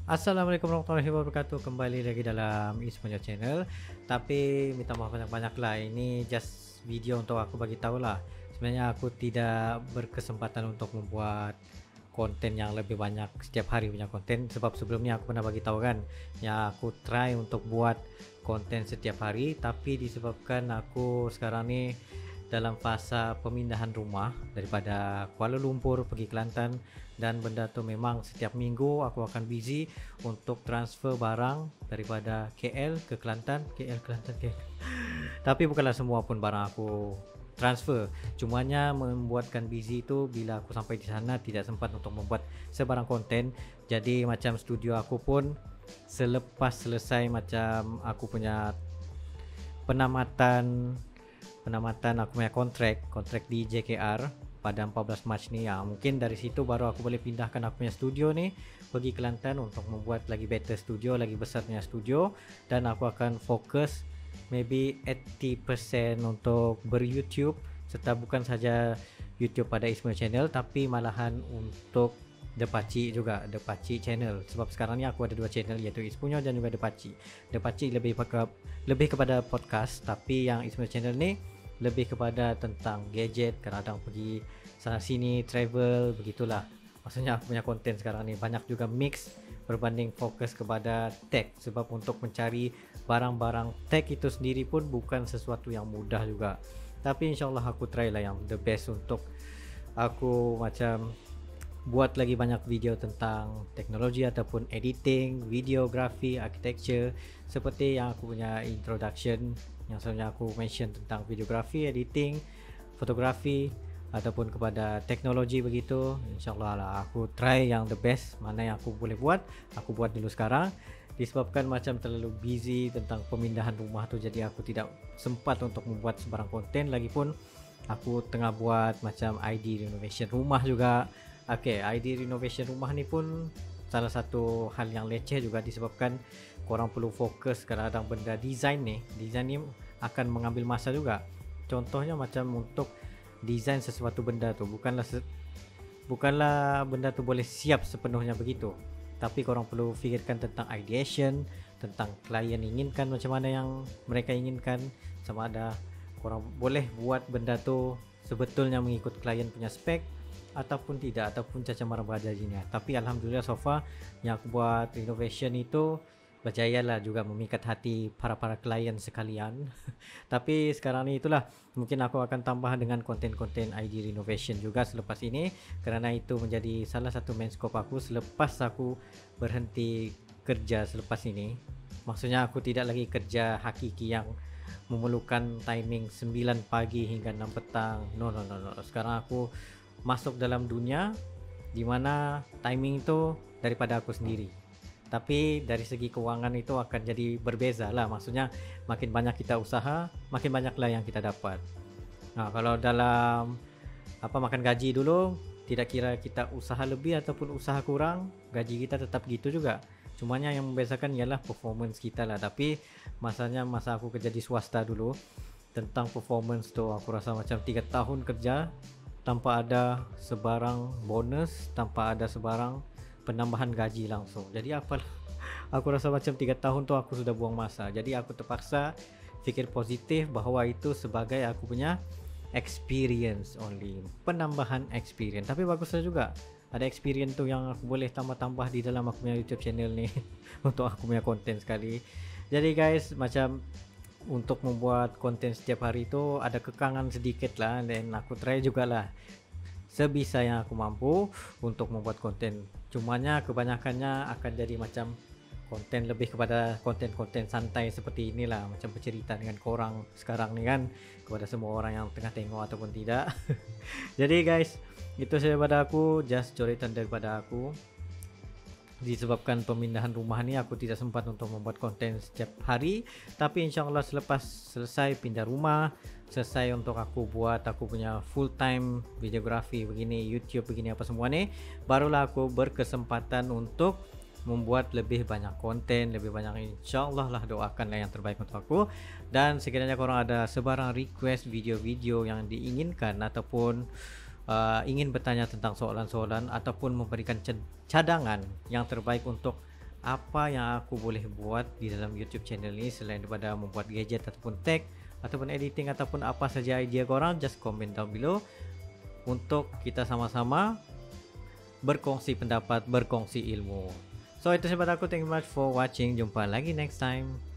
Assalamualaikum warahmatullahi wabarakatuh. Kembali lagi dalam Ismail Channel. Tapi minta maaf banyak-banyak lah. Ini just video untuk aku bagi tahu lah. Sebenarnya aku tidak berkesempatan untuk membuat konten yang lebih banyak setiap hari punya konten, sebab sebelumnya aku pernah bagi tahu kan ya aku try untuk buat konten setiap hari, tapi disebabkan aku sekarang nih dalam fase pemindahan rumah daripada Kuala Lumpur pergi Kelantan, dan benda tu memang setiap minggu aku akan busy untuk transfer barang daripada KL ke Kelantan, KL Kelantan KL. Tapi bukanlah semua pun barang aku transfer, cumanya membuatkan busy itu bila aku sampai di sana tidak sempat untuk membuat sebarang konten. Jadi macam studio aku pun selepas selesai macam aku punya penamatan aku punya kontrak di JKR pada 14 Mac ni ya, mungkin dari situ baru aku boleh pindahkan aku punya studio ni pergi Kelantan untuk membuat lagi better studio, lagi besar punya studio, dan aku akan fokus maybe 80% untuk ber-YouTube, serta bukan saja YouTube pada Ismail Channel tapi malahan untuk Depaci juga, Depaci Channel, sebab sekarang ni aku ada dua channel iaitu Ispunyo dan juga Depaci. Depaci lebih kepada podcast, tapi yang Ismail Channel ni lebih kepada tentang gadget, kadang-kadang pergi sana sini, travel, begitulah. Maksudnya aku punya konten sekarang ni banyak juga mix berbanding fokus kepada tech, sebab untuk mencari barang-barang tech itu sendiri pun bukan sesuatu yang mudah juga. Tapi insyaallah aku try lah yang the best untuk aku macam buat lagi banyak video tentang teknologi ataupun editing, videografi, architecture, seperti yang aku punya introduction yang sebenarnya aku mention tentang videografi, editing, fotografi ataupun kepada teknologi begitu. InsyaAllah lah aku try yang the best mana yang aku boleh buat, aku buat dulu sekarang. Disebabkan macam terlalu busy tentang pemindahan rumah tu, jadi aku tidak sempat untuk membuat sebarang konten. Lagipun aku tengah buat macam ID renovation rumah juga. ID renovation rumah ni pun salah satu hal yang leceh juga, disebabkan korang perlu fokus kadang-kadang benda design ni akan mengambil masa juga. Contohnya macam untuk design sesuatu benda tu bukanlah benda tu boleh siap sepenuhnya begitu, tapi korang perlu fikirkan tentang ideation, tentang klien inginkan macam mana yang mereka inginkan, sama ada korang boleh buat benda tu sebetulnya mengikut klien punya spek ataupun tidak, ataupun caca marah berjadinya. Tapi alhamdulillah so far yang aku buat renovation itu berjaya lah juga memikat hati para klien sekalian. Tapi sekarang ni itulah, mungkin aku akan tambah dengan konten-konten ID renovation juga selepas ini, kerana itu menjadi salah satu main scope aku selepas aku berhenti kerja selepas ini. Maksudnya aku tidak lagi kerja hakiki yang memerlukan timing 9 pagi hingga 6 petang. No. Sekarang aku masuk dalam dunia di mana timing itu daripada aku sendiri. Tapi dari segi keuangan itu akan jadi berbeza lah. Maksudnya makin banyak kita usaha, makin banyaklah yang kita dapat. Nah, kalau dalam makan gaji dulu, tidak kira kita usaha lebih ataupun usaha kurang, gaji kita tetap gitu juga. Cumanya yang membezakan ialah performance kita lah. Tapi masanya masa aku kerja di swasta dulu, tentang performance tu aku rasa macam 3 tahun kerja tanpa ada sebarang bonus, tanpa ada sebarang penambahan gaji langsung. Jadi apalah, aku rasa macam 3 tahun tu aku sudah buang masa. Jadi aku terpaksa fikir positif bahawa itu sebagai aku punya experience only, penambahan experience. Tapi baguslah juga ada experience tu yang aku boleh tambah-tambah di dalam aku punya YouTube channel ni untuk aku punya konten sekali. Jadi guys, macam untuk membuat konten setiap hari itu ada kekangan sedikit lah, dan aku try jugalah sebisa yang aku mampu untuk membuat konten. Cumanya kebanyakannya akan jadi macam konten lebih kepada konten-konten santai seperti inilah, macam bercerita dengan korang sekarang ni kan, kepada semua orang yang tengah tengok ataupun tidak. Jadi guys, itu saja daripada aku, just coretan daripada aku. Disebabkan pemindahan rumah ni aku tidak sempat untuk membuat konten setiap hari, tapi insyaAllah selepas selesai pindah rumah, selesai untuk aku buat aku punya full time videografi begini, YouTube begini apa semua ni, barulah aku berkesempatan untuk membuat lebih banyak konten, lebih banyak. InsyaAllah lah, doakanlah yang terbaik untuk aku. Dan sekiranya korang ada sebarang request video-video yang diinginkan ataupun ingin bertanya tentang soalan-soalan ataupun memberikan cadangan yang terbaik untuk apa yang aku boleh buat di dalam YouTube channel ini selain daripada membuat gadget ataupun tag ataupun editing ataupun apa saja idea korang. Just comment down below untuk kita sama-sama berkongsi pendapat, berkongsi ilmu. So itu sahabat aku, thank you much for watching. Jumpa lagi next time.